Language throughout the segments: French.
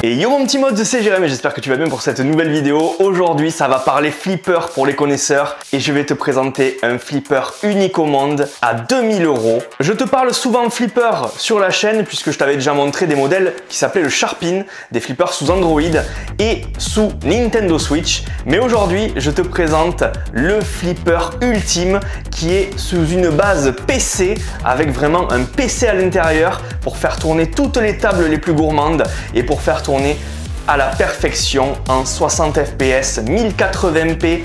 Et yo mon petit mode, c'est Jérémy, j'espère que tu vas bien pour cette nouvelle vidéo. Aujourd'hui, ça va parler flipper pour les connaisseurs et je vais te présenter un flipper unique au monde à 2000 €. Je te parle souvent flipper sur la chaîne puisque je t'avais déjà montré des modèles qui s'appelaient le Sharpin, des flippers sous Android et sous Nintendo Switch. Mais aujourd'hui, je te présente le flipper ultime qui est sous une base PC avec vraiment un PC à l'intérieur pour faire tourner toutes les tables les plus gourmandes et pour faire tourner à la perfection en 60 fps, 1080p,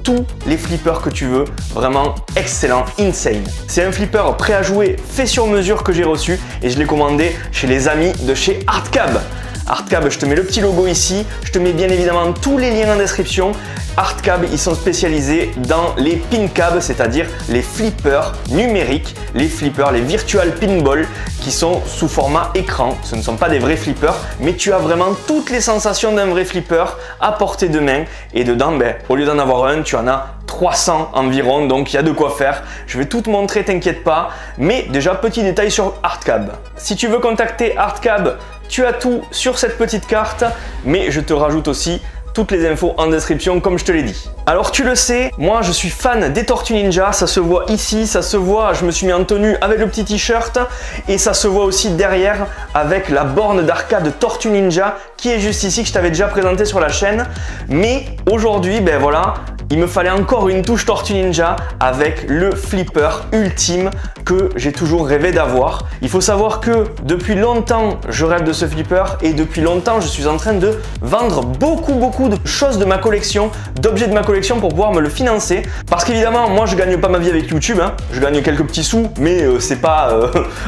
tous les flippers que tu veux, vraiment excellent, insane. C'est un flipper prêt à jouer, fait sur mesure que j'ai reçu et je l'ai commandé chez les amis de chez Artcab. Artcab, je te mets le petit logo ici, je te mets bien évidemment tous les liens en description. Artcab, ils sont spécialisés dans les pincab, c'est-à-dire les flippers numériques, les flippers, les virtual pinball qui sont sous format écran. Ce ne sont pas des vrais flippers, mais tu as vraiment toutes les sensations d'un vrai flipper à portée de main. Et dedans, au lieu d'en avoir un, tu en as 300 environ, donc il y a de quoi faire. Je vais tout te montrer, t'inquiète pas. Mais déjà, petit détail sur Artcab. Si tu veux contacter Artcab, tu as tout sur cette petite carte, mais je te rajoute aussi toutes les infos en description comme je te l'ai dit. Alors tu le sais, moi je suis fan des Tortues Ninja, ça se voit ici, ça se voit, je me suis mis en tenue avec le petit t-shirt et ça se voit aussi derrière avec la borne d'arcade Tortues Ninja qui est juste ici que je t'avais déjà présenté sur la chaîne. Mais aujourd'hui, voilà, il me fallait encore une touche Tortue Ninja avec le flipper ultime que j'ai toujours rêvé d'avoir. Il faut savoir que depuis longtemps, je rêve de ce flipper et depuis longtemps, je suis en train de vendre beaucoup de choses de ma collection, d'objets de ma collection pour pouvoir me le financer. Parce qu'évidemment, moi, je gagne pas ma vie avec YouTube. Je gagne quelques petits sous, mais c'est pas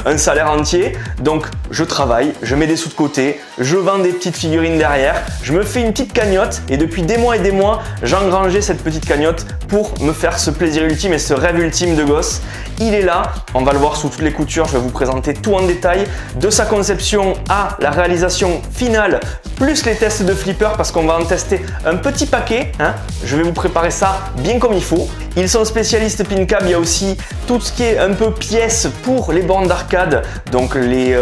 un salaire entier. Donc, je travaille, je mets des sous de côté, je vends des petites figurines derrière, je me fais une petite cagnotte et depuis des mois et des mois, j'ai engrangé cette petite cagnotte pour me faire ce plaisir ultime et ce rêve ultime de gosse. Il est là, on va le voir sous toutes les coutures, je vais vous présenter tout en détail, de sa conception à la réalisation finale, plus les tests de flipper parce qu'on va en tester un petit paquet. Je vais vous préparer ça bien comme il faut. Ils sont spécialistes pincab, il y a aussi tout ce qui est un peu pièces pour les bornes d'arcade, donc les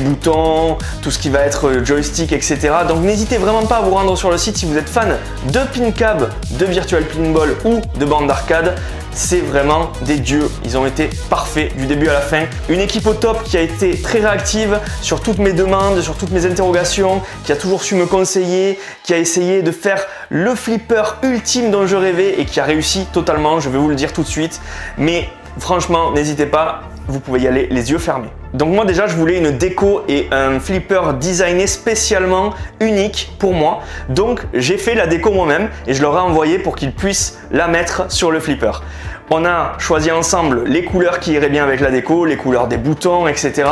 boutons, tout ce qui va être joystick, etc. Donc n'hésitez vraiment pas à vous rendre sur le site si vous êtes fan de pincab, de virtual pinball ou de bornes d'arcade. C'est vraiment des dieux, ils ont été parfaits du début à la fin. Une équipe au top qui a été très réactive sur toutes mes demandes, sur toutes mes interrogations, qui a toujours su me conseiller, qui a essayé de faire le flipper ultime dont je rêvais et qui a réussi totalement, je vais vous le dire tout de suite. Mais franchement, n'hésitez pas, vous pouvez y aller les yeux fermés. Donc moi déjà je voulais une déco et un flipper designé spécialement unique pour moi. Donc j'ai fait la déco moi-même et je leur ai envoyé pour qu'ils puissent la mettre sur le flipper. On a choisi ensemble les couleurs qui iraient bien avec la déco, les couleurs des boutons, etc.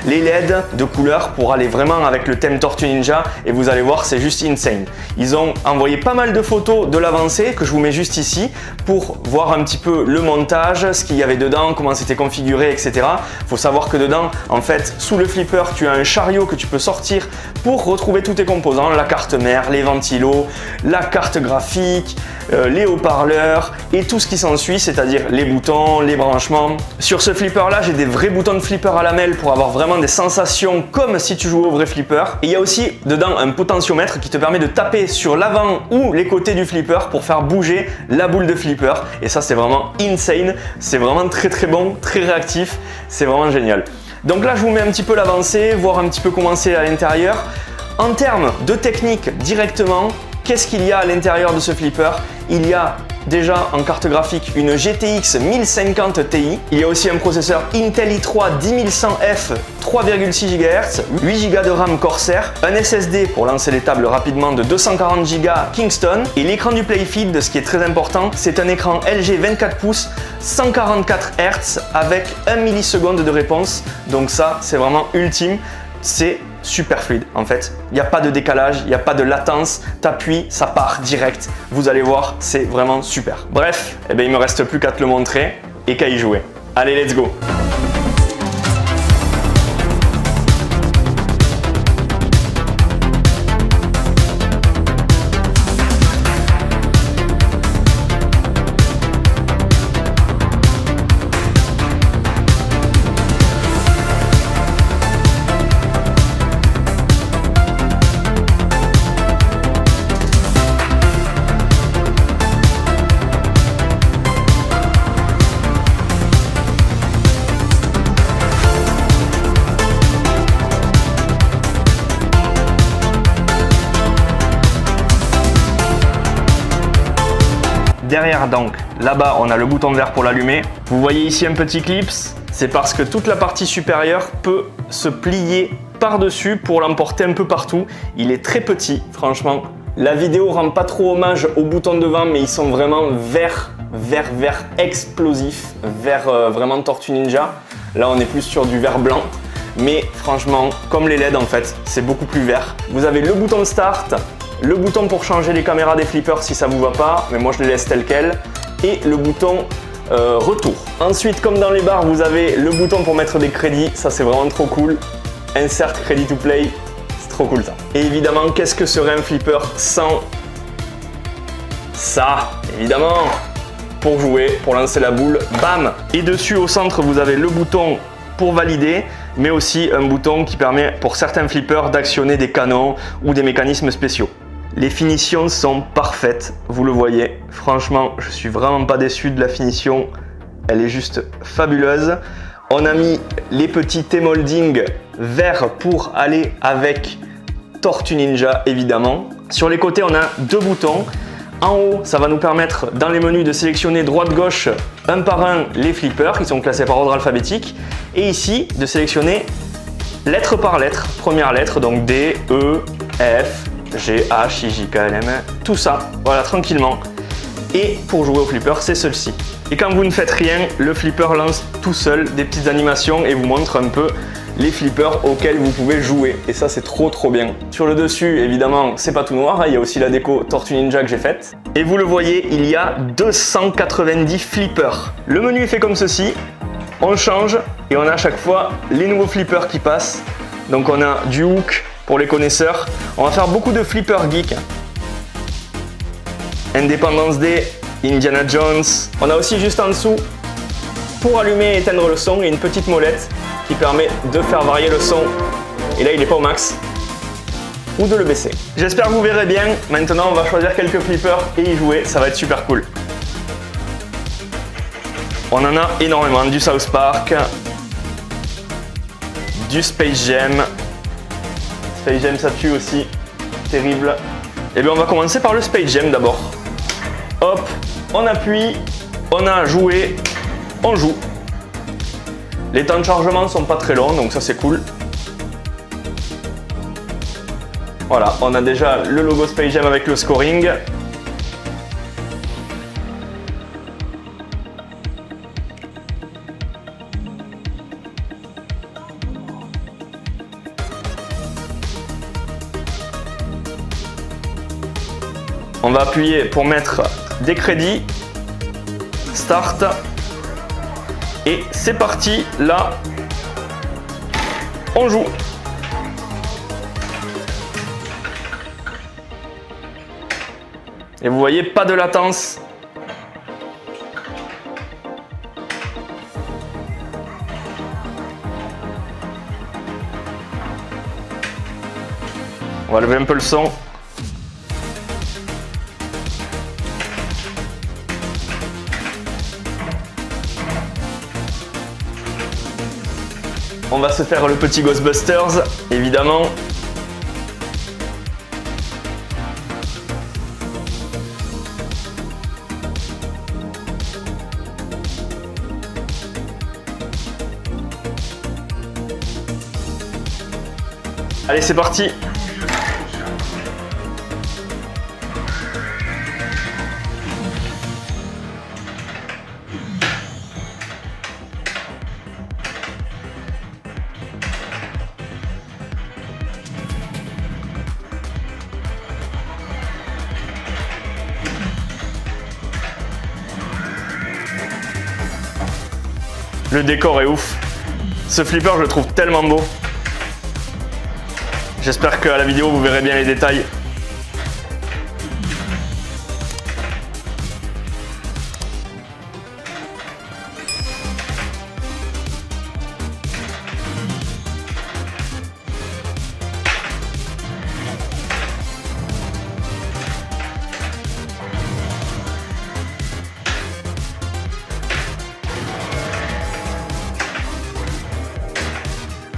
Les LED de couleurs pour aller vraiment avec le thème Tortue Ninja et vous allez voir, c'est juste insane. Ils ont envoyé pas mal de photos de l'avancée que je vous mets juste ici pour voir un petit peu le montage, ce qu'il y avait dedans, comment c'était configuré, etc. Il faut savoir que dedans, en fait, sous le flipper, tu as un chariot que tu peux sortir pour retrouver tous tes composants, la carte mère, les ventilos, la carte graphique, les haut-parleurs et tout ce qui s'ensuit, c'est-à-dire les boutons, les branchements. Sur ce flipper là, j'ai des vrais boutons de flipper à lamelles pour avoir vraiment des sensations comme si tu jouais au vrai flipper. Et il y a aussi dedans un potentiomètre qui te permet de taper sur l'avant ou les côtés du flipper pour faire bouger la boule de flipper. Et ça, c'est vraiment insane. C'est vraiment très bon, très réactif. C'est vraiment génial. Donc là, je vous mets un petit peu l'avancée, voir un petit peu comment c'est à l'intérieur. En termes de technique directement, qu'est-ce qu'il y a à l'intérieur de ce flipper? Il y a déjà en carte graphique une GTX 1050 Ti. Il y a aussi un processeur Intel i3 10100F 3,6 GHz, 8 Go de RAM Corsair, un SSD pour lancer les tables rapidement de 240 Go Kingston et l'écran du Playfield, ce qui est très important, c'est un écran LG 24 pouces 144 Hz avec 1 milliseconde de réponse. Donc ça, c'est vraiment ultime. C'est super fluide en fait, il n'y a pas de décalage, il n'y a pas de latence, t'appuies, ça part direct, vous allez voir, c'est vraiment super. Bref, il me reste plus qu'à te le montrer et qu'à y jouer. Allez, let's go! derrière, donc là-bas, on a le bouton vert pour l'allumer. Vous voyez ici un petit clips, c'est parce que toute la partie supérieure peut se plier par-dessus pour l'emporter un peu partout. Il est très petit, franchement. La vidéo rend pas trop hommage aux boutons devant, mais ils sont vraiment vert explosif, vert vraiment Tortue Ninja. Là, on est plus sur du vert blanc. Mais franchement, comme les LED en fait, c'est beaucoup plus vert. Vous avez le bouton Start, le bouton pour changer les caméras des flippers si ça vous va pas, mais moi je les laisse tel quel, et le bouton retour. Ensuite, comme dans les barres, vous avez le bouton pour mettre des crédits, ça c'est vraiment trop cool. Insert Credit to Play, c'est trop cool ça. Et évidemment, qu'est-ce que serait un flipper sans ça? Évidemment, pour jouer, pour lancer la boule, bam! Et dessus au centre, vous avez le bouton pour valider, mais aussi un bouton qui permet pour certains flippers d'actionner des canons ou des mécanismes spéciaux. Les finitions sont parfaites, vous le voyez. Franchement, je suis vraiment pas déçu de la finition. Elle est juste fabuleuse. On a mis les petits T-molding verts pour aller avec Tortue Ninja, évidemment. Sur les côtés, on a deux boutons. En haut, ça va nous permettre dans les menus de sélectionner droite-gauche un par un les flippers qui sont classés par ordre alphabétique. Et ici, de sélectionner lettre par lettre, première lettre, donc D, E, F, G, H, I, J, K, L, M, tout ça, voilà, tranquillement. Et pour jouer au flipper, c'est celle-ci. Et quand vous ne faites rien, le flipper lance tout seul des petites animations et vous montre un peu les flippers auxquels vous pouvez jouer. Et ça, c'est trop bien. Sur le dessus, évidemment, c'est pas tout noir. Il y a aussi la déco Tortue Ninja que j'ai faite. Et vous le voyez, il y a 290 flippers. Le menu est fait comme ceci. On change et on a à chaque fois les nouveaux flippers qui passent. Donc on a du Hook pour les connaisseurs. On va faire beaucoup de flippers geek. Independence Day, Indiana Jones. On a aussi juste en dessous, pour allumer et éteindre le son, et une petite molette qui permet de faire varier le son. Et là, il n'est pas au max. Ou de le baisser. J'espère que vous verrez bien. Maintenant, on va choisir quelques flippers et y jouer. Ça va être super cool. On en a énormément. Du South Park, du Space Jam. Space Jam, ça tue aussi. Terrible. Et bien, on va commencer par le Space Jam d'abord. Hop, on appuie, on a joué, on joue. Les temps de chargement ne sont pas très longs, donc ça c'est cool. Voilà, on a déjà le logo Space Jam avec le scoring. On va appuyer pour mettre des crédits. Start. Et c'est parti, là, on joue. Et vous voyez, pas de latence. On va lever un peu le son. On va se faire le petit Ghostbusters, évidemment. Allez, c'est parti. Le décor est ouf. Ce flipper, je le trouve tellement beau. J'espère qu'à la vidéo, vous verrez bien les détails.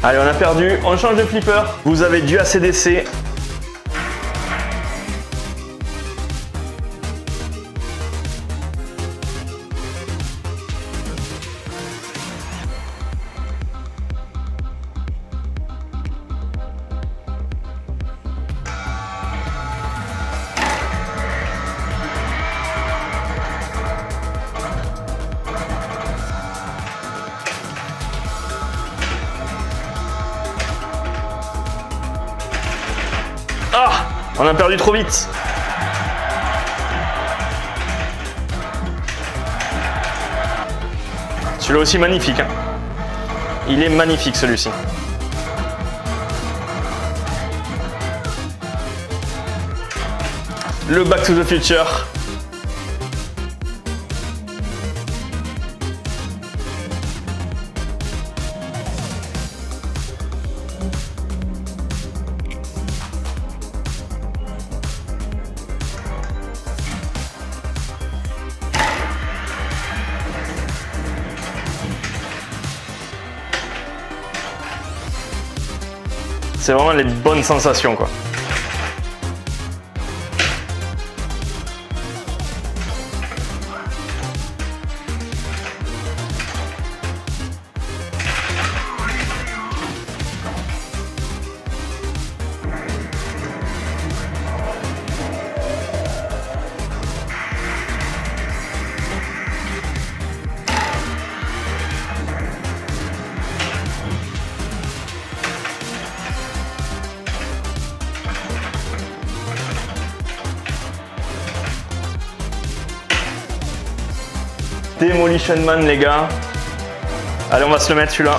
Allez, on a perdu, on change de flipper. Vous avez du ACDC. On a perdu trop vite. Celui-là aussi magnifique. Hein. Il est magnifique celui-ci. Le Back to the Future. C'est vraiment les bonnes sensations quoi. Demolition Man les gars. Allez on va se le mettre celui-là.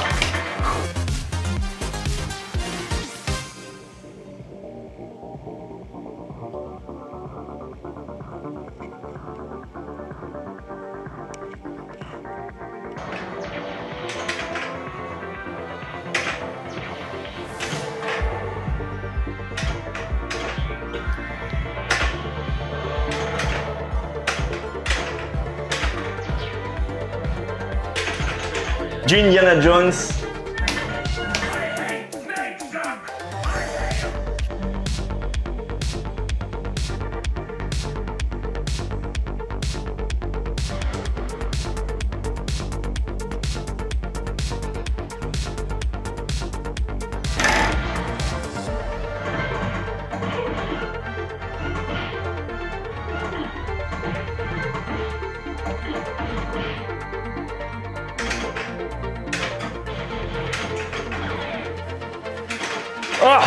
Du Indiana Jones. Ah!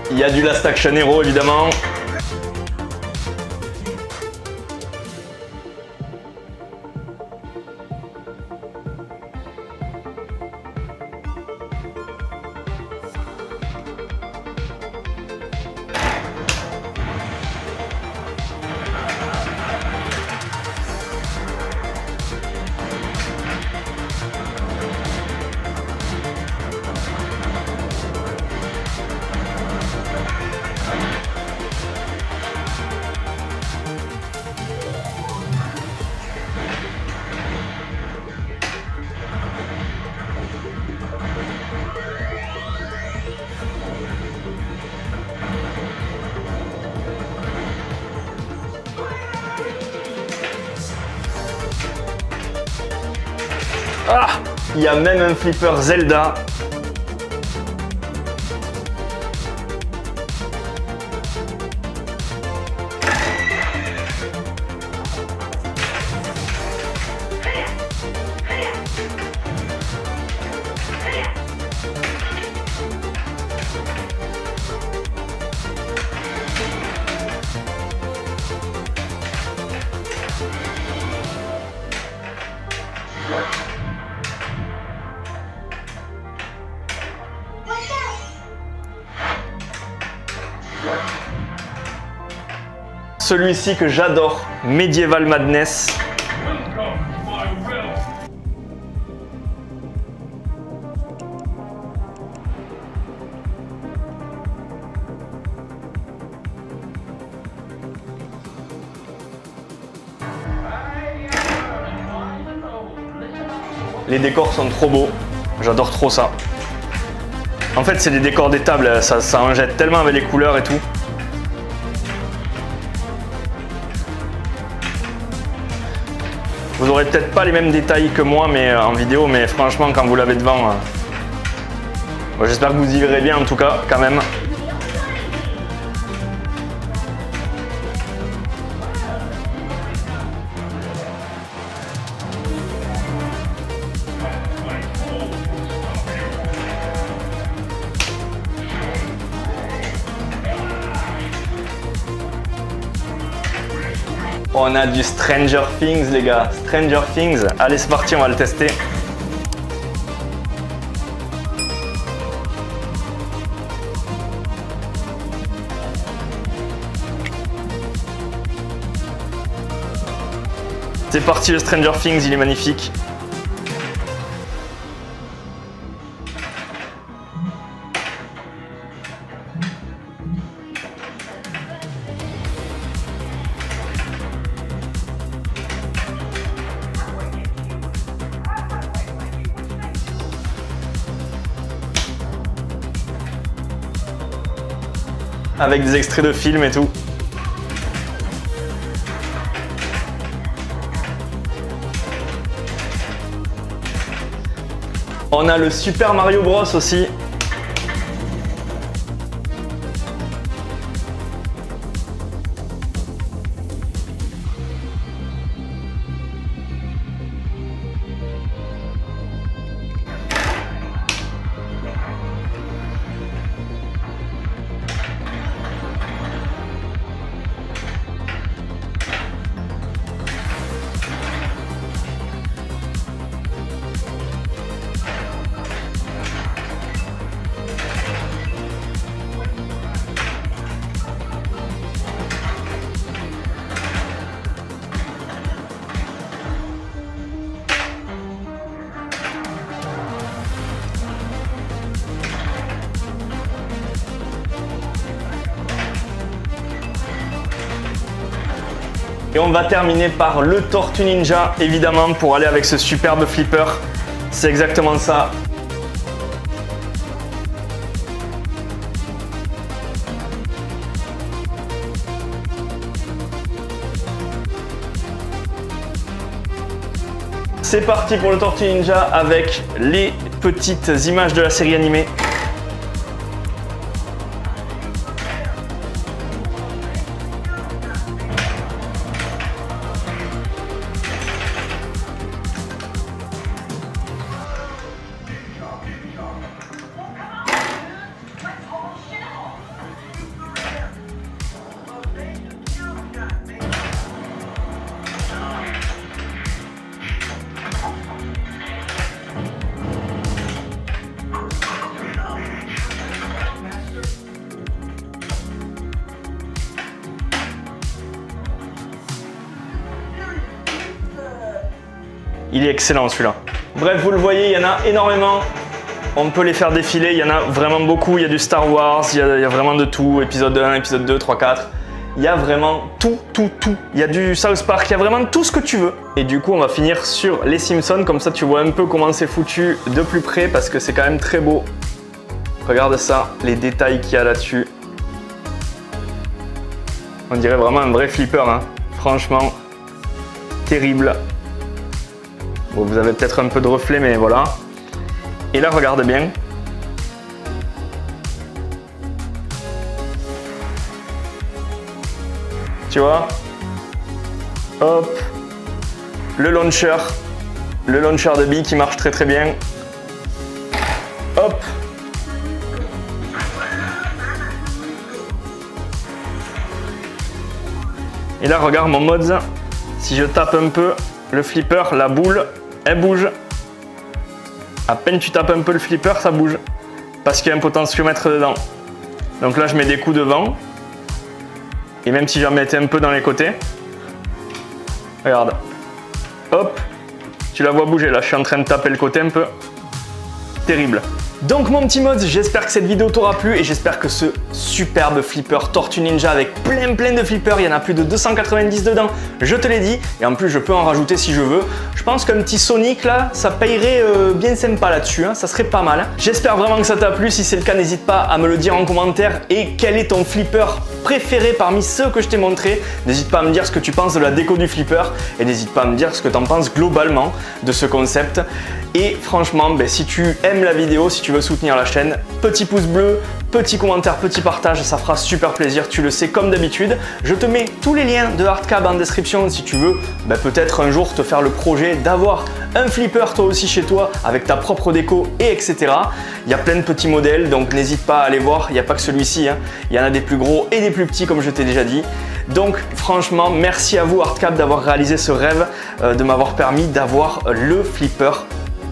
Il y a du Last Action Hero évidemment. Ah! Il y a même un flipper Zelda. Celui-ci que j'adore, Medieval Madness. Les décors sont trop beaux, j'adore trop ça. En fait c'est des décors des tables, ça en jette tellement avec les couleurs et tout. Vous aurez peut-être pas les mêmes détails que moi mais en vidéo, mais franchement quand vous l'avez devant, j'espère que vous y verrez bien en tout cas quand même. On a du Stranger Things les gars, Stranger Things. Allez c'est parti, on va le tester. C'est parti, le Stranger Things, il est magnifique. Avec des extraits de films et tout. On a le Super Mario Bros aussi. Et on va terminer par le Tortue Ninja, évidemment, pour aller avec ce superbe flipper. C'est exactement ça. C'est parti pour le Tortue Ninja avec les petites images de la série animée. Il est excellent celui-là. Bref, vous le voyez, il y en a énormément. On peut les faire défiler, il y en a vraiment beaucoup. Il y a du Star Wars, il y a vraiment de tout. Épisode 1, épisode 2, 3, 4. Il y a vraiment tout. Il y a du South Park, il y a vraiment tout ce que tu veux. Et du coup, on va finir sur les Simpsons. Comme ça, tu vois un peu comment c'est foutu de plus près parce que c'est quand même très beau. Regarde ça, les détails qu'il y a là-dessus. On dirait vraiment un vrai flipper, hein. Franchement, terrible. Bon, vous avez peut-être un peu de reflet, mais voilà. Et là, regarde bien. Tu vois? Hop. Le launcher de billes qui marche très bien. Hop. Et là, regarde mon mode. Si je tape un peu le flipper, la boule, elle bouge. À peine tu tapes un peu le flipper, ça bouge. Parce qu'il y a un potentiomètre dedans. Donc là, je mets des coups devant. Et même si j'en mettais un peu dans les côtés. Regarde. Hop. Tu la vois bouger. Là, je suis en train de taper le côté un peu. Terrible. Donc mon petit mode, j'espère que cette vidéo t'aura plu et j'espère que ce superbe flipper Tortue Ninja avec plein de flippers, il y en a plus de 290 dedans, je te l'ai dit, et en plus je peux en rajouter si je veux. Je pense qu'un petit Sonic là, ça payerait bien sympa là-dessus, hein, ça serait pas mal. J'espère vraiment que ça t'a plu, si c'est le cas n'hésite pas à me le dire en commentaire et quel est ton flipper préféré parmi ceux que je t'ai montrés. N'hésite pas à me dire ce que tu penses de la déco du flipper et n'hésite pas à me dire ce que tu en penses globalement de ce concept. Et franchement, si tu aimes la vidéo, si tu veux soutenir la chaîne, petit pouce bleu, petit commentaire, petit partage, ça fera super plaisir, tu le sais comme d'habitude. Je te mets tous les liens de Hardcab en description si tu veux peut-être un jour te faire le projet d'avoir un flipper toi aussi chez toi avec ta propre déco et etc. Il y a plein de petits modèles, donc n'hésite pas à aller voir, il n'y a pas que celui-ci, hein. Il y en a des plus gros et des plus petits comme je t'ai déjà dit. Donc franchement, merci à vous Hardcab d'avoir réalisé ce rêve, de m'avoir permis d'avoir le flipper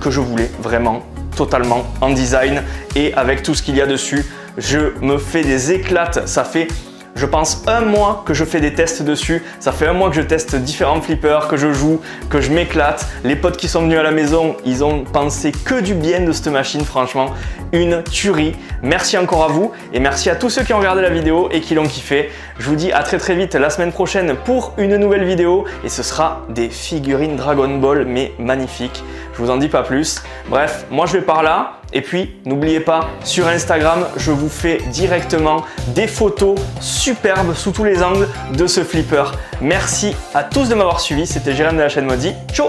que je voulais vraiment, totalement en design et avec tout ce qu'il y a dessus. Je me fais des éclates, ça fait je pense un mois que je fais des tests dessus, ça fait un mois que je teste différents flippers, que je joue, que je m'éclate. Les potes qui sont venus à la maison, ils ont pensé que du bien de cette machine, franchement, une tuerie. Merci encore à vous et merci à tous ceux qui ont regardé la vidéo et qui l'ont kiffé. Je vous dis à très vite la semaine prochaine pour une nouvelle vidéo et ce sera des figurines Dragon Ball mais magnifiques. Je vous en dis pas plus. Bref, moi je vais par là. Et puis, n'oubliez pas, sur Instagram, je vous fais directement des photos superbes sous tous les angles de ce flipper. Merci à tous de m'avoir suivi. C'était Jérém de la chaîne Maudit. Ciao!